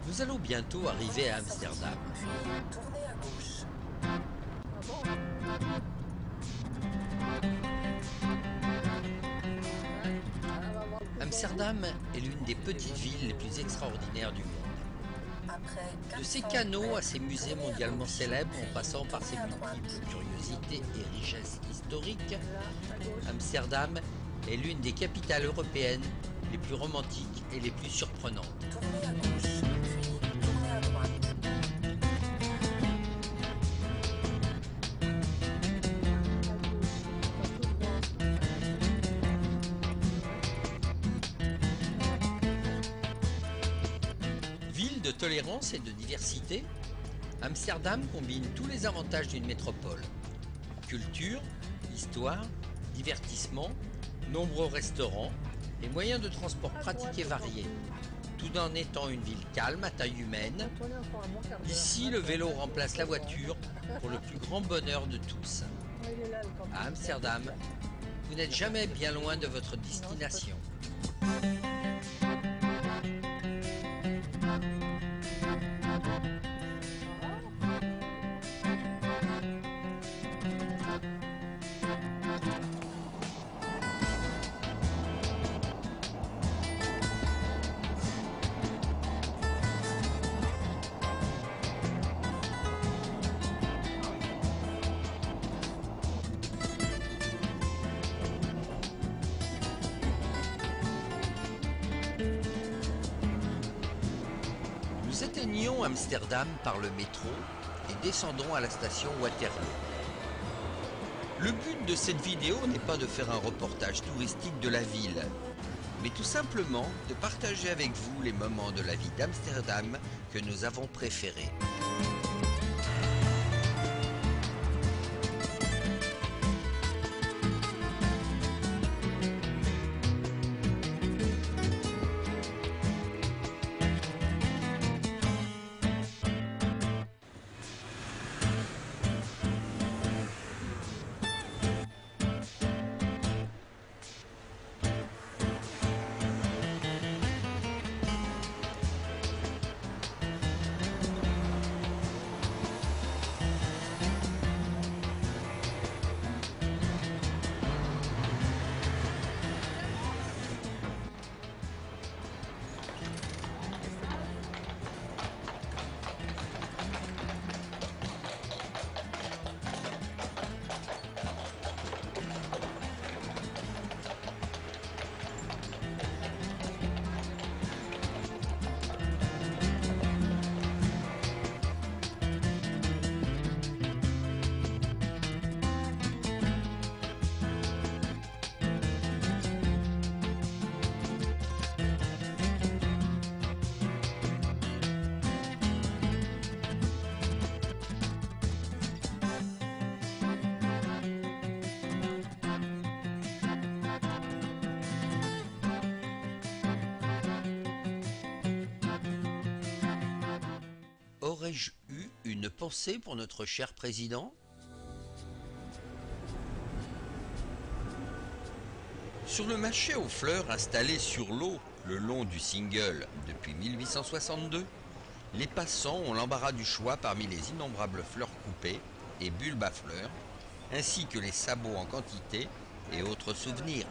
Nous allons bientôt arriver à Amsterdam. Tournez à gauche. Amsterdam est l'une des petites villes les plus extraordinaires du monde. Après De ses 400 canaux à ses mètres, musées tournez à mondialement gauche, célèbres en puis passant par ses tournez à droite. multiples curiosités et richesses historiques, Amsterdam est l'une des capitales européennes les plus romantiques et les plus surprenantes. Tournez à gauche, puis tournez à droite. Ville de tolérance et de diversité, Amsterdam combine tous les avantages d'une métropole. Culture, histoire, divertissement, nombreux restaurants et moyens de transport pratiques et variés, tout en étant une ville calme à taille humaine. Ici, le vélo remplace la voiture pour le plus grand bonheur de tous. À Amsterdam, vous n'êtes jamais bien loin de votre destination. Nous atteignons Amsterdam par le métro et descendons à la station Waterloo. Le but de cette vidéo n'est pas de faire un reportage touristique de la ville, mais tout simplement de partager avec vous les moments de la vie d'Amsterdam que nous avons préférés. Aurais-je eu une pensée pour notre cher président? Sur le marché aux fleurs installé sur l'eau le long du Single depuis 1862, les passants ont l'embarras du choix parmi les innombrables fleurs coupées et bulbes à fleurs, ainsi que les sabots en quantité et autres souvenirs.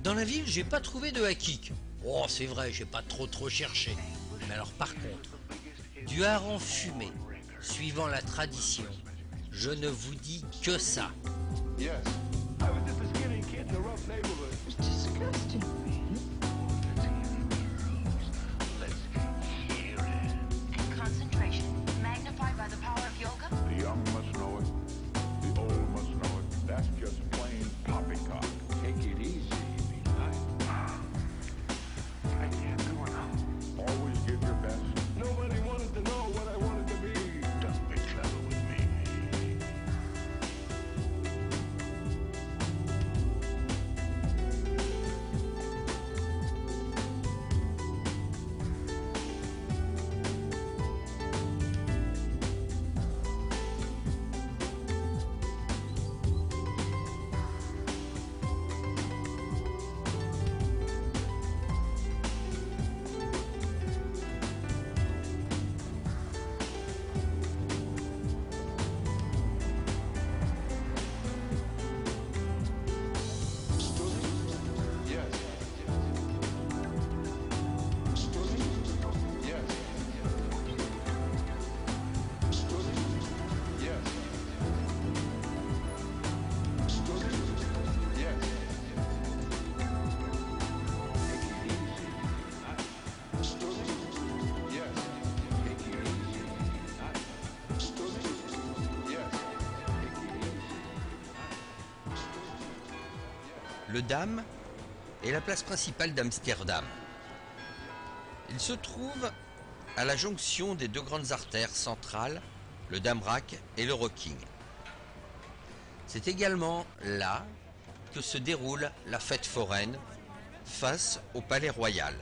Dans la ville, j'ai pas trouvé de hakik. Oh, c'est vrai, j'ai pas trop cherché. Mais alors par contre, du hareng fumé, suivant la tradition, je ne vous dis que ça. Yes. I was just a skinny kid in a rough neighborhood. It's disgusting, man. Let's hear it. Concentration magnified by the power of yoga. The young must know it. The old must know it. That's just plain poppycock. Take it easy. Be nice. I can't do it now. Always give your best. Nobody wanted to know what I wanted to be. Le Dam est la place principale d'Amsterdam. Il se trouve à la jonction des deux grandes artères centrales, le Damrak et le Roking. C'est également là que se déroule la fête foraine face au Palais Royal.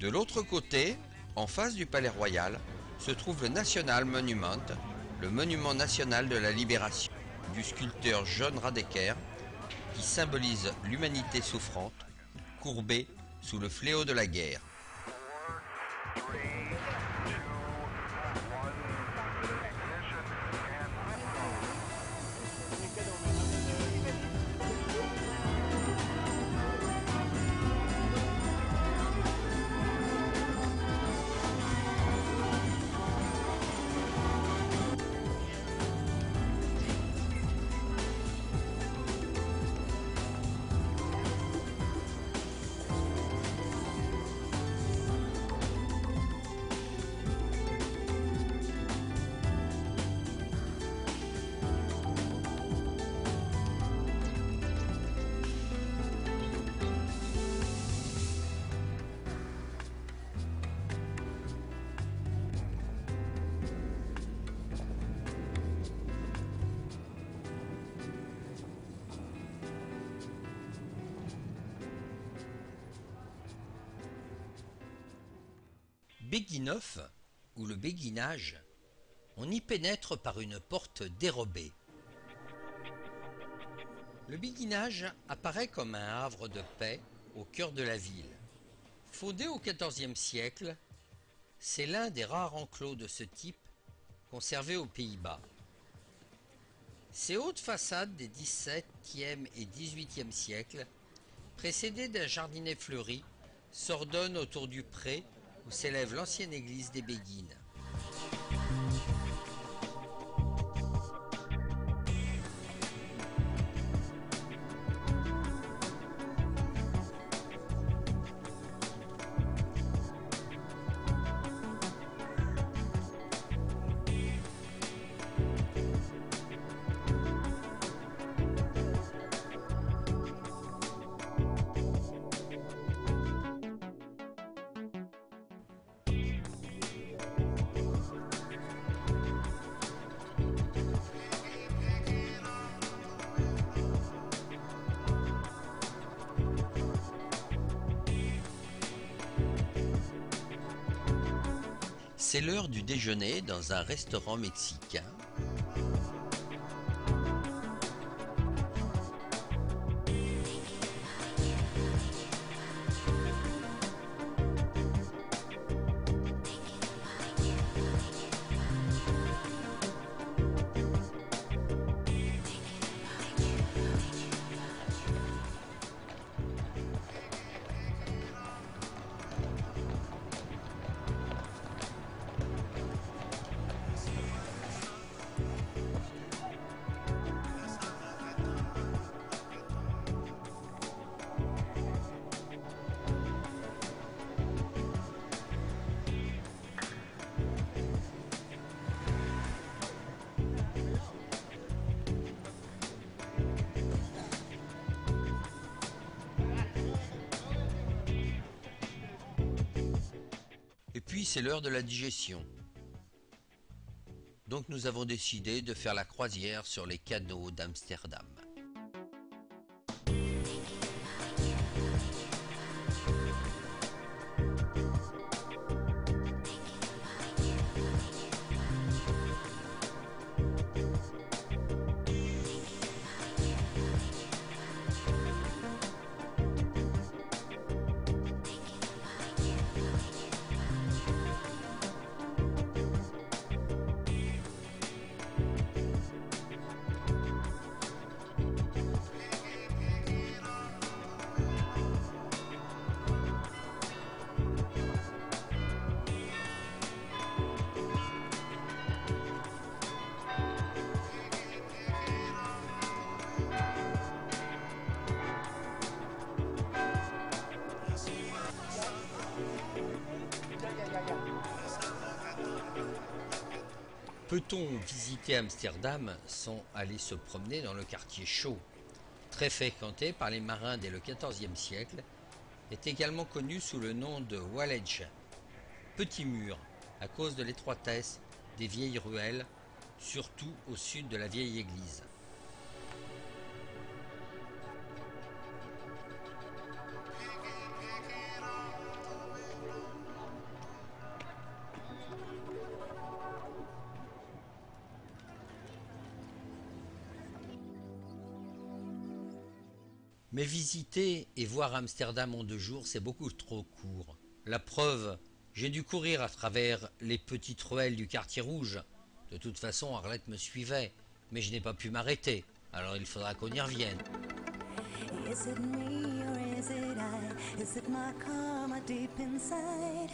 De l'autre côté, en face du Palais Royal, se trouve le National Monument, le monument national de la libération, du sculpteur John Radecker, qui symbolise l'humanité souffrante, courbée sous le fléau de la guerre. Béguinoff, ou le béguinage, on y pénètre par une porte dérobée. Le béguinage apparaît comme un havre de paix au cœur de la ville. Fondé au XIVe siècle, c'est l'un des rares enclos de ce type conservés aux Pays-Bas. Ses hautes façades des XVIIe et XVIIIe siècles, précédées d'un jardinet fleuri, s'ordonnent autour du pré où s'élève l'ancienne église des Béguines. C'est l'heure du déjeuner dans un restaurant mexicain. Et puis c'est l'heure de la digestion. Donc nous avons décidé de faire la croisière sur les canaux d'Amsterdam. Peut-on visiter Amsterdam sans aller se promener dans le quartier chaud, très fréquenté par les marins dès le XIVe siècle, est également connu sous le nom de Walletje, petit mur, à cause de l'étroitesse des vieilles ruelles, surtout au sud de la vieille église. Mais visiter et voir Amsterdam en 2 jours, c'est beaucoup trop court. La preuve, j'ai dû courir à travers les petites ruelles du quartier rouge. De toute façon, Arlette me suivait, mais je n'ai pas pu m'arrêter, alors il faudra qu'on y revienne. Is it me or is it I? Is it my karma deep inside?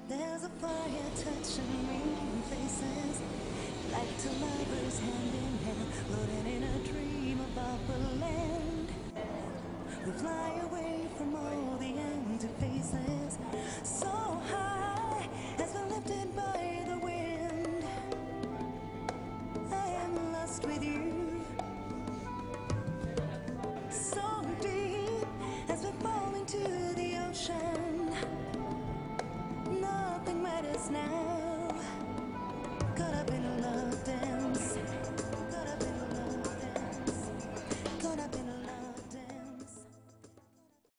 There's a fire touching me in faces, like two lovers hand in hand, floating in a dream of upper land. We fly away from all the empty faces, so high as we're lifted by